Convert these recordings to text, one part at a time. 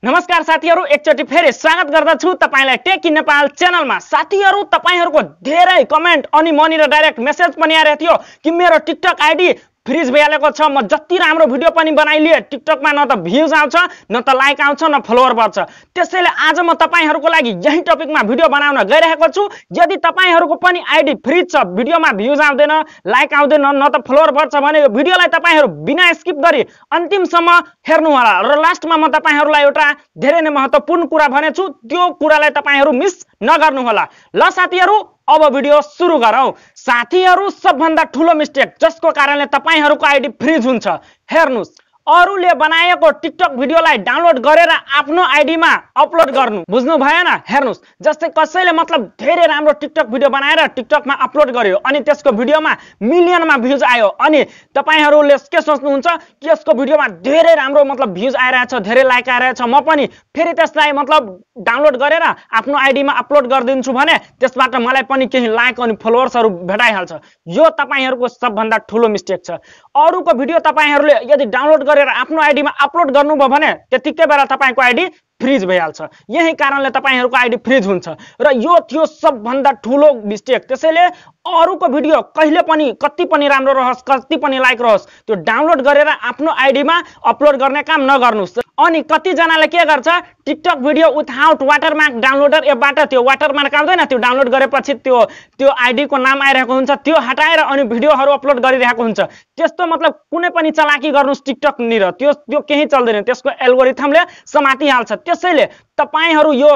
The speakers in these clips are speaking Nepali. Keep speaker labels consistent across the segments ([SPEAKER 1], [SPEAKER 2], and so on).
[SPEAKER 1] नमस्कार साथीहरु, एकचोटी फेरि स्वागत गर्दछु तपाईलाई टेक इन नेपाल च्यानलमा। साथीहरु, तपाईहरुको धेरै कमेन्ट अनि मनिर डाइरेक्ट मेसेज पनि आएको थियो कि मेरो टिकटक आइडी फ्रीज भइहालेको छ। म जति राम्रो भिडियो पनि बनाइलिए टिकटकमा न त भ्यूज आउँछ, न त लाइक आउँछ, न फलोवर बढ्छ। त्यसैले आज म तपाईहरुको लागि यही टपिकमा भिडियो बनाउन गइरहेको छु। यदि तपाईहरुको पनि आइडी फ्रीज छ, भिडियोमा भ्यूज आउँदैन, लाइक आउँदैन, न त फलोवर बढ्छ भने यो भिडियोलाई तपाईहरु बिना स्किप गरी अन्तिमसम्म हेर्नु होला। र लास्टमा म तपाईहरुलाई एउटा धेरै नै महत्त्वपूर्ण कुरा भनेछु, त्यो कुरालाई तपाईहरु मिस नगर्नु होला। ल साथीहरु, अब भिडियो सुरु गरौं। साथीहरु, सबभन्दा ठूलो मिस्टेक जसको कारणले तपाईहरुको आइडी फ्रीज हुन्छ, हेर्नुस्, अरूले बनाएको टिकटक भिडियोलाई डाउनलोड गरेर आफ्नो आइडीमा अपलोड गर्नु। बुझ्नु भएन? हेर्नुस्, जस्तै कसैले मतलब धेरै राम्रो टिकटक भिडियो बनाएर टिकटकमा अपलोड गर्यो अनि त्यसको भिडियोमा मिलियनमा भ्यूज आयो अनि तपाईहरुले के सोच्नुहुन्छ कि यसको भिडियोमा धेरै राम्रो मतलब भ्यूज आइरहेछ, धेरै लाइक आइरहेछ, म पनि फेरि त्यसलाई मतलब डाउनलोड गरेर आफ्नो आइडीमा अपलोड गरिदिन्छु भने त्यसबाट मलाई पनि केही लाइक अनि फलोवर्सहरु भेटाइहाल्छ। यो तपाईहरुको सबभन्दा ठूलो मिस्टेक छ। अरूको भिडियो तपाईहरुले यदि डाउनलोड गरेर आफ्नो आइडीमा अपलोड गर्नुभयो भने त्यतिकै बेला तपाईको आइडी फ्रीज भइहाल्छ। यही कारणले तपाईहरुको आइडी फ्रीज हुन्छ र यो थियो सबभन्दा ठूलो मिस्टेक। त्यसैले अरूको भिडियो कहिले पनि कति पनि राम्रो रहोस्, कति पनि लाइक रहोस्, त्यो डाउनलोड गरेर आफ्नो आइडीमा अपलोड गर्ने काम नगर्नुस्। अनि कति जनाले के गर्छ, TikTok video without watermark downloader एपबाट त्यो वाटरमार्क आउँदैन, त्यो डाउनलोड गरेपछि त्यो आइडी को नाम आइरहेको हुन्छ, त्यो हटाएर अनि भिडियोहरु अपलोड गरिरहेको हुन्छ। त्यस्तो मतलब कुनै पनि चलाकी गर्नुस् टिकटक निर, त्यो केही चल्दैन, त्यसको एल्गोरिथमले समातिहाल्छ। त्यसैले तपाईहरु यो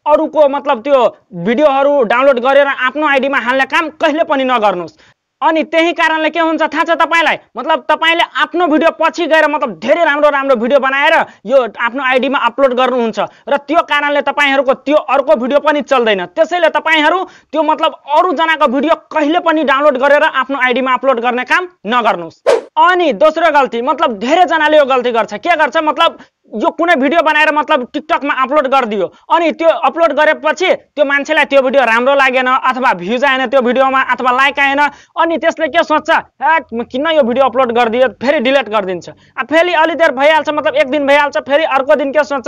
[SPEAKER 1] अरूको मतलब त्यो भिडियोहरु डाउनलोड गरेर आफ्नो आइडीमा हाल्ने काम कहिले पनि नगर्नुस्। अनि त्यही कारणले के हुन्छ थाहा छ तपाईलाई, मतलब तपाईले आफ्नो भिडियो पछि गएर मतलब धेरै राम्रो भिडियो बनाएर यो आफ्नो आइडीमा अपलोड गर्नुहुन्छ र त्यो कारणले तपाईहरुको त्यो अर्को भिडियो पनि चल्दैन। त्यसैले तपाईहरु त्यो मतलब अरु जनाको भिडियो कहिले पनि डाउनलोड गरेर आफ्नो आइडीमा अपलोड गर्ने काम नगर्नुस्। अनि दोस्रो गल्ती, मतलब धेरै जनाले यो गल्ती गर्छ, के गर्छ मतलब यो कुनै भिडियो बनाएर मतलब टिकटकमा अपलोड गरिदियो अनि त्यो अपलोड गरेपछि त्यो मान्छेलाई त्यो भिडियो राम्रो लागेन अथवा भ्यूज आएन त्यो भिडियोमा अथवा लाइक आएन अनि त्यसले के सोच्छ, किन यो भिडियो अपलोड गरिदियो, फेरि डिलिट गरिदिन्छ। फेरि अलि देर भइहाल्छ, मतलब एक दिन भइहाल्छ, फेरि अर्को दिन के सोच्छ,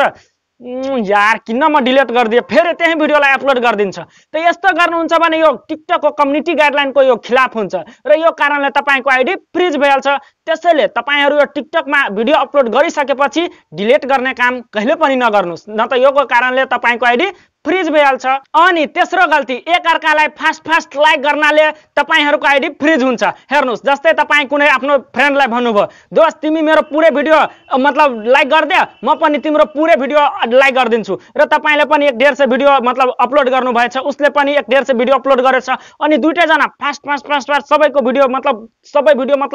[SPEAKER 1] यार किन म डिलिट गरिदिए, फेरि त्यही भिडियोलाई अपलोड गरिदिन्छ। त यस्तो गर्नुहुन्छ भने यो टिकटकको कम्युनिटी गाइडलाइनको यो खिलाफ हुन्छ र यो कारणले तपाईको आइडी फ्रीज भइहाल्छ। त्यसैले तपाईहरु यो टिकटकमा भिडियो अपलोड गरिसकेपछि डिलिट गर्ने काम कहिले पनि नगर्नुस्, न त योको कारणले तपाईको आइडी फ्रीज भइहाल्छ। अनि तेस्रो गल्ती, एक अर्कालाई फास्ट लाइक गर्नाले तपाईहरुको आइडी फ्रीज हुन्छ। हेर्नुस्, जस्तै तपाई कुनै आफ्नो फ्रेन्डलाई भन्नुभयो, दोस्त तिमी मेरो पुरै भिडियो मतलब लाइक गर्दे, म पनि तिम्रो पुरै भिडियो लाइक गरिदिन्छु, र तपाईले पनि 1.5 भिडियो मतलब अपलोड गर्नु भएछ, उसले पनि 1.5 भिडियो अपलोड गरेछ अनि दुईटै जना फास्ट सबैको भिडियो मतलब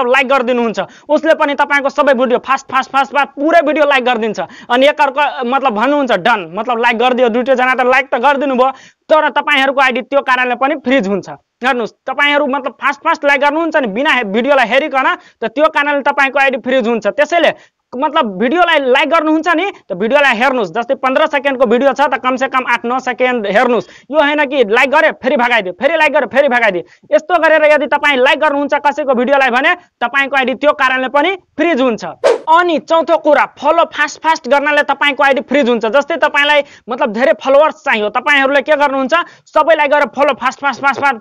[SPEAKER 1] लाइक गरिदिनुहुन्छ। उसले पनि तपाईको सबै भिडियो फास्ट पुरै भिडियो लाइक गरिदिन्छ अनि एक अर्को मतलब भन्नुहुन्छ डन, मतलब लाइक गरिदियो, दुईटै जना त लाइक त गरिदिनु भयो, तर तपाईहरुको आइडी त्यो कारणले पनि फ्रीज हुन्छ। हेर्नुस्, तपाईहरु मतलब फास्ट लाइक गर्नुहुन्छ नि बिना भिडियोलाई हेरिकन, त त्यो कारणले तपाईको आइडी फ्रीज हुन्छ। त्यसैले मतलब भिडियोलाई लाइक गर्नुहुन्छ नि त भिडियोलाई हेर्नुस्, जस्तै 15 सेकेन्डको भिडियो छ त कम से कम 8-9 सेकेन्ड हेर्नुस्। यो हैन कि लाइक गरे फेरि भगाइदियो, फेरि लाइक गरे फेरि भगाइदियो। यस्तो गरेर यदि तपाई लाइक गर्नुहुन्छ कसैको भिडियोलाई भने तपाईको आइडी त्यो कारणले पनि फ्रीज हुन्छ। अनि चौथो कुरा, फलो फास्ट गर्नाले तपाईको आइडी फ्रीज हुन्छ। जस्तै तपाईलाई मतलब धेरै फलोवर्स चाहियो, तपाईहरुले के गर्नुहुन्छ, सबैलाई गएर फलो फास्ट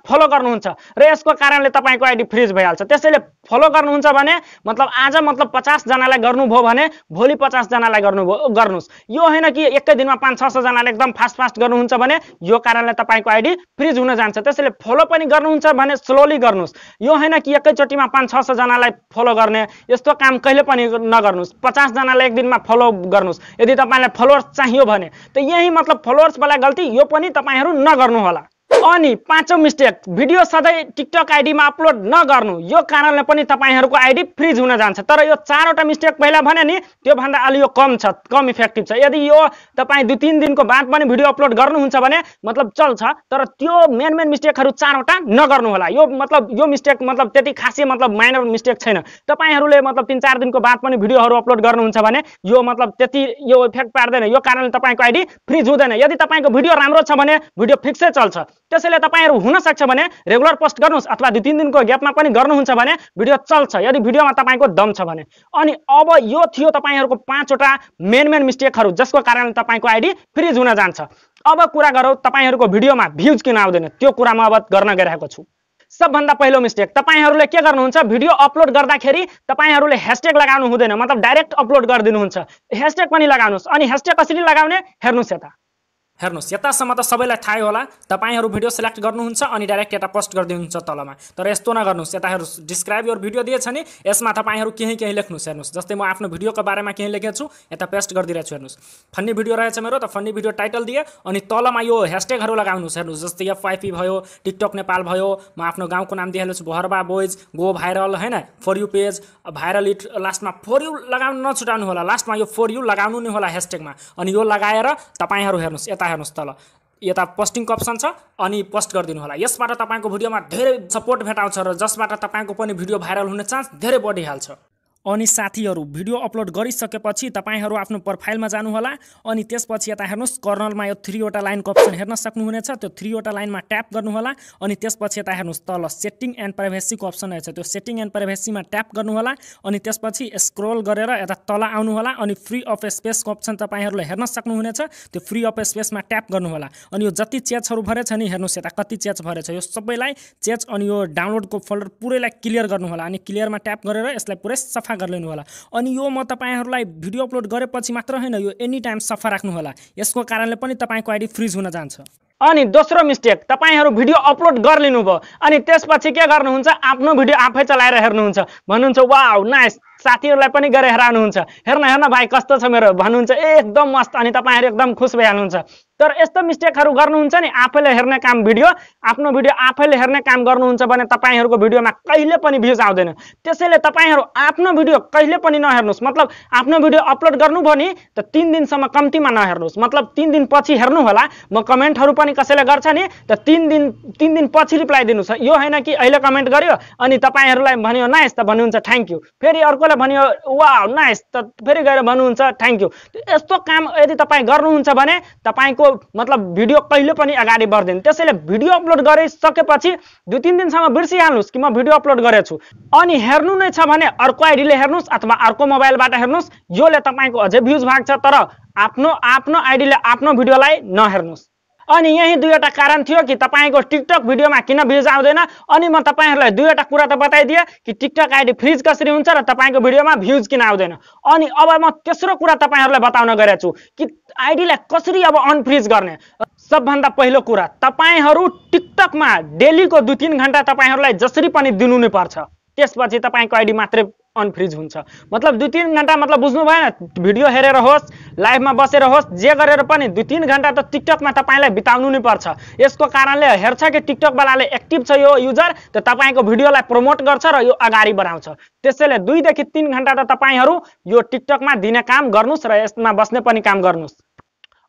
[SPEAKER 1] फलो गर्नुहुन्छ र यसको कारणले तपाईको आइडी फ्रीज भइहाल्छ। त्यसैले फलो गर्नुहुन्छ भने मतलब आज मतलब 50 जनालाई गर्नुभयो भने भोलि 50 जनालाई गर्नुस्। यो हैन कि एकै दिनमा 500-600 जनाले एकदम फास्ट गर्नुहुन्छ भने यो कारणले तपाईको आइडी फ्रीज हुन जान्छ। त्यसैले फलो पनि गर्नुहुन्छ भने स्लोली गर्नुस्। यो हैन कि एकैचोटीमा 500-600 जनालाई फलो गर्ने, यस्तो काम कहिले पनि नगर्नुस्। 50 जनालाई एक दिनमा फलो गर्नुस् यदि तपाईलाई फलोवर्स चाहियो भने। त यही मतलब फलोवर्स वाला गल्ती यो पनि तपाईहरु नगर्नु होला। अनि पाँचौं मिस्टेक, भिडियो सधैँ टिकटक आइडीमा अपलोड नगर्नु। यो कारणले पनि तपाईहरुको आइडी फ्रीज हुन जान्छ। तर यो 4वटा मिस्टेक पहिला भने नि त्यो भन्दा अलि यो कम इफेक्टिभ छ। यदि यो तपाई 2-3 दिनको बाद पनि भिडियो अपलोड गर्नुहुन्छ भने मतलब चल्छ, तर त्यो मेन मिस्टेकहरु 4वटा नगर्नु होला। यो मतलब यो मिस्टेक मतलब त्यति खासै मतलब माइनर मिस्टेक छैन। तपाईहरुले मतलब 3-4 दिनको बाद पनि भिडियोहरु अपलोड गर्नुहुन्छ भने यो मतलब त्यति यो इफेक्ट पार्दैन। यो कारणले तपाईको आइडी फ्रीज हुँदैन। यदि तपाईको भिडियो राम्रो छ भने भिडियो फिक्सै चल्छ। त्यसैले तपाईहरु हुन सक्छ भने रेगुलर पोस्ट गर्नुस् अथवा 2-3 दिनको ग्यापमा पनि गर्नुहुन्छ भने भिडियो चल्छ यदि भिडियोमा तपाईको दम छ भने। अनि अब यो थियो तपाईहरुको 5 वटा मेन मिस्टेकहरु जसको कारणले तपाईको आईडी फ्रीज हुन जान्छ। अब कुरा गरौँ तपाईहरुको भिडियोमा भ्यूज किन आउँदैन त्यो कुरा म अब गर्न गइरहेको छु। सबभन्दा पहिलो मिस्टेक तपाईहरुले के गर्नुहुन्छ भिडियो अपलोड गर्दाखेरि तपाईहरुले ह्याशट्याग लगाउनु हुँदैन मतलब डाइरेक्ट अपलोड गरिदिनुहुन्छ। ह्याशट्याग पनि लगाउनुस् अनि ह्याशट्याग कसरी लगाउने हेर्नुस् यता।
[SPEAKER 2] हेर्नुस् यतासम्म त सबैलाई थाहै होला तपाईहरु भिडियो सिलेक्ट गर्नुहुन्छ अनि डाइरेक्ट यता पोस्ट गरिदिनुहुन्छ तलमा। तर यस्तो नगर्नुस् यता हेर्नुस् डिस्क्राइब योर भिडियो दिएछ नि यसमा तपाईहरु केही लेख्नुस्। हेर्नुस् जस्तै म आफ्नो भिडियोको बारेमा केही लेखेको छु यता पेस्ट गरिदिरहेको छु। हेर्नुस् फन्नी भिडियो रहेछ मेरो त फन्नी भिडियो टाइटल दिए अनि तलमा यो ह्याशट्यागहरु लगाउनुस्। हेर्नुस् जस्तै FYP भयो टिकटक नेपाल भयो म आफ्नो गाउँको नाम दिइहाल्छु भरबा बोइज गो भाइरल हैन for you page viral it लास्टमा फर यु लगाउनु नछुटाउनु होला लास्टमा यो फर यु लगाउनु नि होला ह्याशट्यागमा अनि यो लगाएर तपाईहरु हेर्नुस् यता हेर्नुस् तल यता पोस्टिङको अप्सन छ अनि पोस्ट गरिदिनु होला। यसबाट तपाईको भिडियोमा धेरै सपोर्ट भेटाउँछ र जसबाट तपाईको पनि भिडियो भाइरल हुने चान्स धेरै बढिहाल्छ। अनि साथीहरु भिडियो अपलोड गरिसकेपछि तपाईहरु आफ्नो प्रोफाइलमा जानु होला अनि त्यसपछि यता हेर्नुस् कर्नरमा यो 3 वटा लाइनको अप्सन हेर्न सक्नुहुनेछ। त्यो 3 वटा लाइनमा ट्याप गर्नु होला अनि त्यसपछि यता हेर्नुस् तल सेटिङ एन्ड प्राइभेसी को अप्सन रहेछ त्यो सेटिङ एन्ड प्राइभेसीमा ट्याप गर्नु होला अनि त्यसपछि स्क्रोल गरेर यता तल आउनु होला अनि फ्री अफ स्पेस को अप्सन तपाईहरुले हेर्न सक्नुहुनेछ। त्यो फ्री अफ स्पेसमा ट्याप गर्नु होला अनि यो जति चेट्सहरु भरेछ नि हेर्नुस् यता कति चेट्स भरेछ यो सबैलाई चेट्स अनि यो डाउनलोडको फोल्डर पुरैलाई क्लियर गर्नु होला अनि क्लियरमा ट्याप गरेर यसलाई पुरै सफा गर्नु होला। अनि यो म तपाईहरुलाई भिडियो अपलोड गरेपछि मात्र हैन यो एनी टाइम सफा राख्नु होला यसको कारणले पनि तपाईको आईडी फ्रीज हुन जान्छ।
[SPEAKER 1] अनि दोस्रो मिस्टेक तपाईहरु भिडियो अपलोड गरिलिनु भयो अनि त्यसपछि के गर्नुहुन्छ आफ्नो भिडियो आफै चलाएर हेर्नुहुन्छ भन्नुहुन्छ वाउ नाइस साथीहरुलाई पनि गरे हेराउनुहुन्छ हेर्न भाइ कस्तो छ मेरो भन्नुहुन्छ एकदम मस्त अनि तपाईहरु एकदम खुश भइहाल्नुहुन्छ। तर यस्तो मिस्टेकहरु गर्नुहुन्छ नि आफैले हेर्ने काम भिडियो आफ्नो भिडियो आफैले हेर्ने काम गर्नुहुन्छ भने तपाईहरुको भिडियोमा कहिले पनि भ्यूज आउँदैन। त्यसैले तपाईहरु आफ्नो भिडियो कहिले पनि नहेर्नुस् मतलब आफ्नो भिडियो अपलोड गर्नुभयो नि त 3 दिनसम्म कम्तीमा नहेर्नुस् मतलब 3 दिन पछि हेर्नु होला। म कमेन्टहरु पनि कसैले गर्छ नि त 3 दिन पछि रिप्लाई दिनुस् यो हैन कि अहिले कमेन्ट गर्यो अनि तपाईहरुलाई भन्यो नाइस त भन्नुहुन्छ थ्यांक यू फेरि अर्कोले भन्यो वाउ नाइस त फेरि गएर भन्नुहुन्छ थ्यांक यू। यस्तो काम यदि तपाई गर्नुहुन्छ भने तपाईको मतलब भिडियो कहिले पनि अगाडि बढ्दैन। त्यसैले भिडियो अपलोड गरिसकेपछि 2-3 दिनसम्म बिर्सिहाल्नुस् कि म भिडियो अपलोड गरेछु अनि हेर्नु नै छ भने अर्को आईडीले हेर्नुस् अथवा अर्को मोबाइलबाट हेर्नुस् योले तपाईको अझै भ्यूज भाग्छ तर आफ्नो आईडीले आफ्नो भिडियोलाई नहेर्नुस्। अनि यही दुईवटा कारण थियो कि तपाईको टिकटक भिडियोमा किन भ्यूज आउँदैन अनि म तपाईहरुलाई दुईवटा कुरा त बताइदिए कि टिकटक आईडी फ्रीज कसरी हुन्छ र तपाईको भिडियोमा भ्यूज किन आउँदैन। अनि अब म तेस्रो कुरा तपाईहरुलाई बताउन गइरहेछु कि आईडीलाई कसरी अब अनफ्रीज गर्ने। सबभन्दा पहिलो कुरा तपाईहरु टिकटकमा डेलीको 2-3 घण्टा तपाईहरुलाई जसरी पनि दिनु नै पर्छ त्यसपछि तपाईको आईडी मात्रै अनफ्रीज हुन्छ। मतलब 2-3 घण्टा मतलब बुझ्नु भएन भिडियो हेरेर होस् लाइभमा बसेर होस् जे गरेर पनि 2-3 घण्टा त टिकटकमा तपाईलाई बिताउनु नै पर्छ। यसको कारणले हेर्छ कि टिकटक वालाले एक्टिभ छ यो युजर त तपाईको भिडियोलाई प्रमोट गर्छ र यो अगाडि बढाउँछ। त्यसैले 2 देखि 3 घण्टा त तपाईहरु यो टिकटकमा दिने काम गर्नुस् र यसमा बस्ने पनि काम गर्नुस्।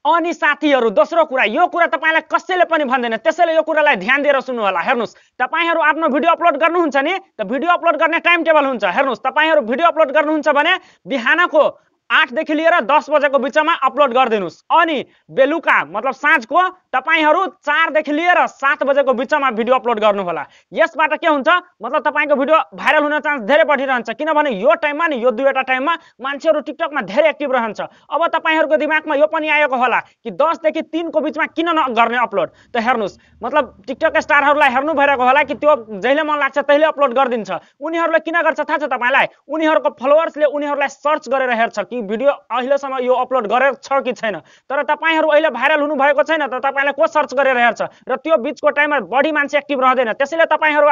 [SPEAKER 1] अनि साथीहरु दोस्रो कुरा यो कुरा तपाईलाई कसैले पनि भन्दैन त्यसैले यो कुरालाई ध्यान दिएर सुन्नु होला। हेर्नुस् तपाईहरु आफ्नो भिडियो अपलोड गर्नुहुन्छ नि त भिडियो अपलोड गर्ने टाइम टेबल हुन्छ। हेर्नुस् तपाईहरु भिडियो अपलोड गर्नुहुन्छ भने बिहानको 8 देखि लिएर 10 बजेको बिचमा अपलोड गर्दिनुस् अनि बेलुका मतलब साँझको तपाईहरु 4 देखि लिएर 7 बजेको बिचमा भिडियो अपलोड गर्नु होला। यसबाट के हुन्छ मतलब तपाईको भिडियो भाइरल हुने चान्स धेरै बढिरहन्छ किनभने यो टाइममा नि यो दुईवटा टाइममा मान्छेहरु टिकटकमा धेरै एक्टिभ रहन्छ। अब तपाईहरुको दिमागमा यो पनि आएको होला कि 10 देखि 3 को बिचमा किन नगर्ने अपलोड त हेर्नुस् मतलब टिकटक स्टारहरुलाई हेर्नु भइरहेको होला कि त्यो जहिले मन लाग्छ तहिले अपलोड गर्दिन्छ। उनीहरुले किन गर्छ थाहा छ तपाईलाई उनीहरुको फलोवर्सले उनीहरुलाई सर्च गरेर हेर्छ कि भिडियो अहिलेसम्म यो अपलोड गरेर छ कि छैन तर तपाईहरु अहिले भाइरल हुनु भएको छैन त तपाईलाई को सर्च गरेर हेर्छ र त्यो बीचको टाइममा बढी मान्छे एक्टिभ रहदैन। त्यसैले तपाईहरु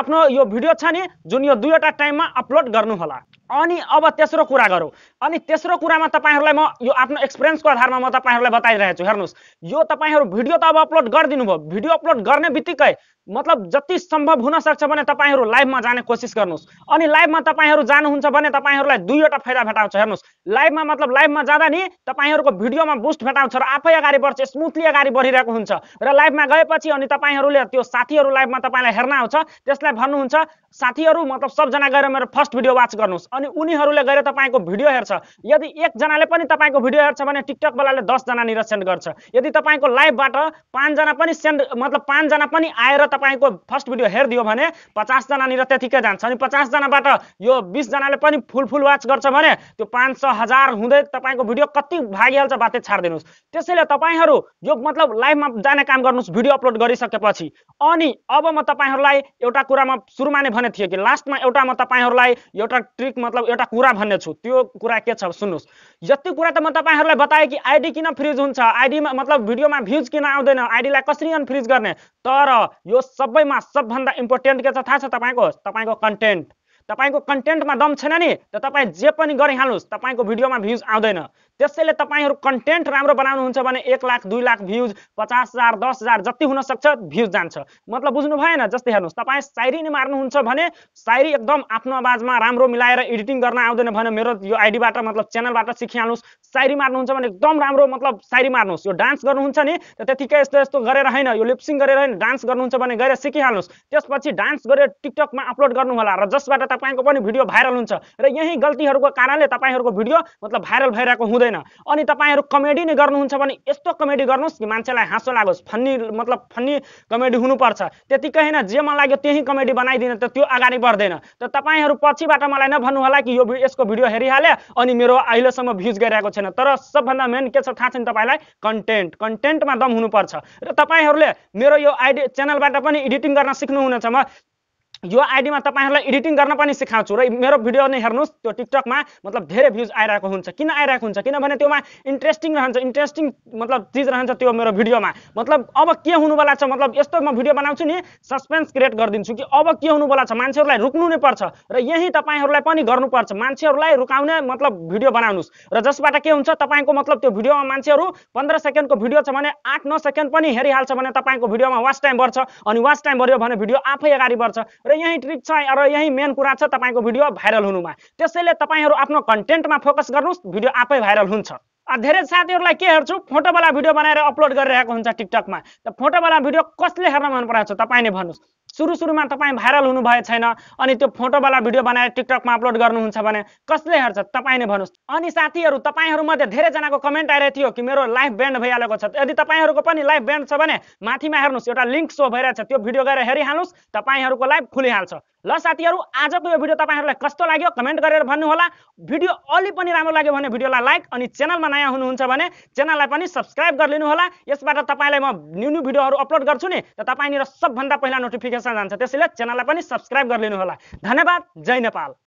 [SPEAKER 1] आफ्नो यो भिडियो छ नि जुन यो दुईवटा टाइममा अपलोड गर्नु होला। अनि अब तेस्रो कुरा गरौँ अनि तेस्रो कुरामा तपाईहरुलाई म यो आफ्नो एक्सपिरियन्सको आधारमा म तपाईहरुलाई बताइरहेछु। हेर्नुस् यो तपाईहरु भिडियो त अब अपलोड गरिदिनु भयो भिडियो अपलोड गर्ने बित्तिकै मतलब जति सम्भव हुन सक्छ भने तपाईहरु लाइभमा जाने कोसिस गर्नुस् अनि लाइभमा तपाईहरु जानुहुन्छ भने तपाईहरुलाई दुईवटा फाइदा भेटाउँछ। हेर्नुस् लाइभमा मतलब लाइभमा जाँदा नि तपाईहरुको भिडियोमा बुस्ट भेटाउँछ र आफै अगाडि बढ्छ स्मुथली अगाडि बढिरहेको हुन्छ र लाइभमा गएपछि अनि तपाईहरुले त्यो साथीहरु लाइभमा तपाईलाई हेर्न आउँछ त्यसलाई भन्नुहुन्छ साथीहरु मतलब सब जना गएर मेरो फर्स्ट भिडियो वाच गर्नुस् अनि उनीहरूले गएर तपाईको भिडियो हेर्छ। यदि एकजनाले पनि तपाईको भिडियो हेर्छ भने टिकटक वालाले 10 जनानिर सेन्ड गर्छ। यदि तपाईको लाइभबाट 5 जना पनि सेन्ड मतलब 5 जना पनि आएर तपाईको फर्स्ट भिडियो हेर्दियो भने 50 जनानिर त्यतिकै जान्छ। अनि 50 जनाबाट यो 20 जनाले पनि फुल वाच गर्छ भने त्यो 500 1000 हुँदै तपाईको भिडियो कति भागिहाल्छ बाते छाड्दिनुस्। त्यसैले तपाईहरु यो मतलब लाइभमा जाने काम गर्नुस् भिडियो अपलोड गरिसकेपछि। अनि अब म तपाईहरुलाई एउटा कुरा म सुरुमा नै भने थिए कि लास्टमा एउटा म तपाईहरुलाई एउटा ट्रिक मतलब एउटा कुरा भन्ने छु। त्यो कुरा के छ सुन्नुस्। जति कुरा त म तपाईहरुलाई बताए कि आईडी किन फ्रीज हुन्छ, आईडीमा मतलब भिडियोमा भ्यूज किन आउँदैन, आईडीलाई कसरी अनफ्रीज गर्ने। तर यो सबैमा सबभन्दा इम्पोर्टेन्ट के छ थाहा छ तपाईको कन्टेन्ट। तपाईको कन्टेन्टमा दम छैन नि त तपाई जे पनि गरिहाल्नुस् तपाईको भिडियोमा भ्यूज आउँदैन। त्यसैले तपाईहरु कन्टेन्ट राम्रो बनाउनुहुन्छ भने 1 लाख 2 लाख भ्यूज 50,000 10,000 जति हुन सक्छ भ्यूज जान्छ। मतलब बुझ्नु भएन। जस्तै हेर्नुस् तपाई शायरी नै मार्नुहुन्छ भने शायरी एकदम आफ्नो आवाजमा राम्रो मिलाएर एडिटिङ गर्न आउँदैन भने मेरो यो आईडीबाट मतलब च्यानलबाट सिकिहाल्नुस्। शायरी मार्नुहुन्छ भने एकदम राम्रो मतलब शायरी मार्नुस्। यो डान्स गर्नुहुन्छ नि त त्यतिकै यस्तो गरेर हैन, यो लिपसिङ गरेर हैन, डान्स गर्नुहुन्छ भने गएर सिकिहाल्नुस्। त्यसपछि डान्स गरेर टिकटकमा अपलोड गर्नु होला र जसबाट तपाईको पनि भिडियो भाइरल हुन्छ। र यही गल्तीहरुको कारणले तपाईहरुको भिडियो मतलब भाइरल भइरहेको हुँदैन। अनि तपाईहरु कमेडी नै गर्नुहुन्छ भने यस्तो कमेडी गर्नुस् कि मान्छेलाई हाँसो लागोस्। फन्नी मतलब फन्नी कमेडी हुनुपर्छ। त्यतिकै हैन जे मन लाग्यो त्यही कमेडी बनाइदिन त त्यो अगाडि बढ्दैन। त तपाईहरु पछिबाट मलाई नभन्नु होला कि यो यसको भिडियो हेरिहाले अनि मेरो अहिलेसम्म भ्यूज गइरहेको छैन। तर सबभन्दा मेन के छ थाहा छ नि तपाईलाई कन्टेन्ट। कन्टेन्टमा दम हुनुपर्छ। र तपाईहरुले मेरो यो आईडी च्यानलबाट पनि एडिटिङ गर्न सिक्नुहुनेछ। म यो आईडीमा तपाईहरुलाई एडिटिङ गर्न पनि सिकाउँछु र मेरो भिडियो नै हेर्नुस्। त्यो टिकटकमा मतलब धेरै भ्यूज आइरहेको हुन्छ। किन आइरहेको हुन्छ किनभने त्योमा इन्ट्रेस्टिङ रहन्छ। इन्ट्रेस्टिङ मतलब चीज रहन्छ त्यो मेरो भिडियोमा। मतलब अब के हुनुवाला छ मतलब यस्तो म भिडियो बनाउँछु नि सस्पेन्स क्रिएट गरिदिन्छु कि अब के हुनुवाला छ मान्छेहरुलाई रुक्नु नै पर्छ। र यही तपाईहरुलाई पनि गर्नुपर्छ। मान्छेहरुलाई रुकाउने मतलब भिडियो बनाउनुस्। र जसबाट के हुन्छ तपाईको मतलब त्यो भिडियोमा मान्छेहरु 15 सेकेन्डको भिडियो छ भने 8-9 सेकेन्ड पनि हेरिहाल्छ भने तपाईको भिडियोमा वाच टाइम बढ्छ। अनि वाच टाइम बढ्यो भने भिडियो आफै अगाडि बढ्छ। र यही ट्रिक छ र यही मेन कुरा छ तपाईको भिडियो भाइरल हुनुमा। त्यसैले तपाईहरु आफ्नो कन्टेन्टमा फोकस गर्नुस् भिडियो आफै भाइरल हुन्छ। धेरै साथीहरुलाई के हेर्छु फोटो वाला भिडियो बनाएर अपलोड गरिरहेको हुन्छ टिकटकमा। त फोटो वाला भिडियो कसले हेर्न मन पराउँछ तपाई नै भन्नुस्। सुरुमा तपाई भाइरल हुनु भए छैन अनि त्यो फोटो वाला भिडियो बनाएर टिकटकमा अपलोड गर्नुहुन्छ भने कसले हेर्छ तपाई नै भन्नुस्। अनि साथीहरु तपाईहरु मध्ये धेरै जनाको कमेन्ट आइरहेको थियो कि मेरो लाइभ ब्यान्ड भइहालेको छ। यदि तपाईहरुको पनि लाइभ ब्यान्ड छ भने माथिमा हेर्नुस् एउटा लिंक शो भइरहेछ। त्यो भिडियो गएर हेरिहाल्नुस् तपाईहरुको लाइभ खुलिहाल्छ। ल साथीहरु आजको यो भिडियो तपाईहरुलाई कस्तो लाग्यो कमेन्ट गरेर भन्नु होला। भिडियो अलि पनि राम्रो लाग्यो भने भिडियोलाई लाइक अनि च्यानलमा नयाँ हुनुहुन्छ भने च्यानललाई पनि सब्स्क्राइब गरिदिनु होला। यसबाट तपाईलाई म न्यू भिडियोहरु अपलोड गर्छु नि त तपाईनिर सबभन्दा पहिला नोटिफिकेसन जान्छ। त्यसैले च्यानललाई पनि सब्स्क्राइब गरिदिनु होला। धन्यवाद। जय नेपाल।